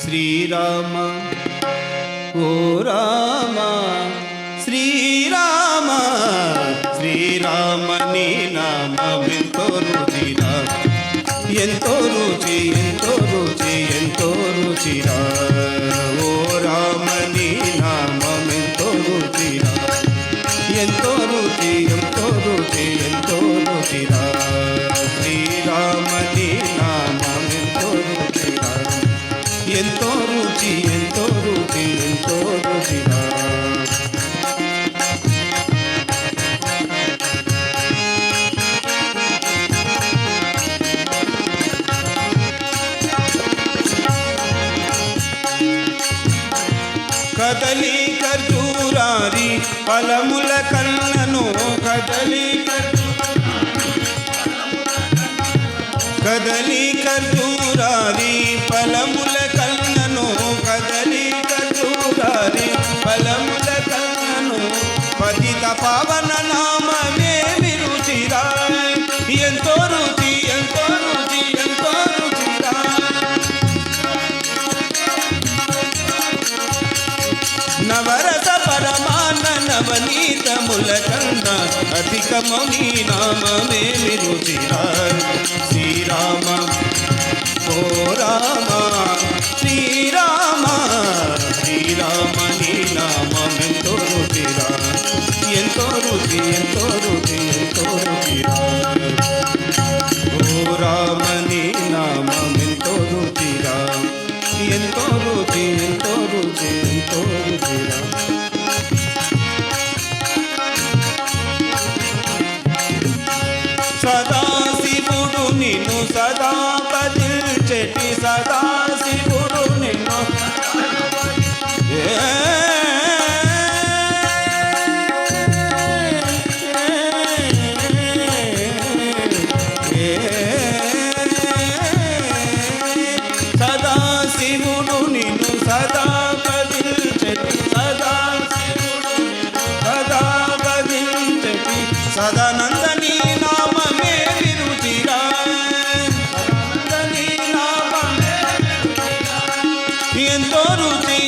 శ్రీరామ ఓ రామ శ్రీరామ శ్రీరామ నీ నామమెంతో రుచిరా ఎంతో రుచి ఎంతో రుచి ఎంతో రుచిరా ఓ రామ నీ నామమెంతో రుచిరా ఎంతో రుచి ఎంతో రుచి ఎంతో రుచిరా శ్రీరామ నీ నామమెంతో రుచిరా ఎంతో రుచి ఎంతో రుచి ఎంతో రుచిరా కదలి ఖర్జూరారి ఫలముల కన్నను కదలి ఖర్జూరారి ఫలముల కన్నను కదలి ఖర్జూరారి ఫలముల కన్నను పతిత పావన నామమే రుచిరా ఎంతో రుచి ఎంతో రుచి ఎంతో రుచిరా నవరస పరమాన్న నవనీతముల కన్నా అధికము నీ నామమేమి రుచిరా శ్రీరామ ఓ రామ శ్రీరామ శ్రీరామ నీ నామమెంతో రుచిరా ఎంతో రుచి ఎంతో రుచి ఎంతో రుచిరా ఓ రామ నీ నామమెంతో రుచిరా ఎంతో రుచి ఎంతో రుచి ఎంతో రుచిరా సదాశివుడు నిన్ను సదా పదిల్చెటి సదాశివుడు నిన్ను సదాశివుడు నిన్ను సదా పదిల్చెటి సదాశివుడు సదా పదిల్చెటి సదానందని నామమే రుచిరా సదానందని నామమే ఎంతో రుచి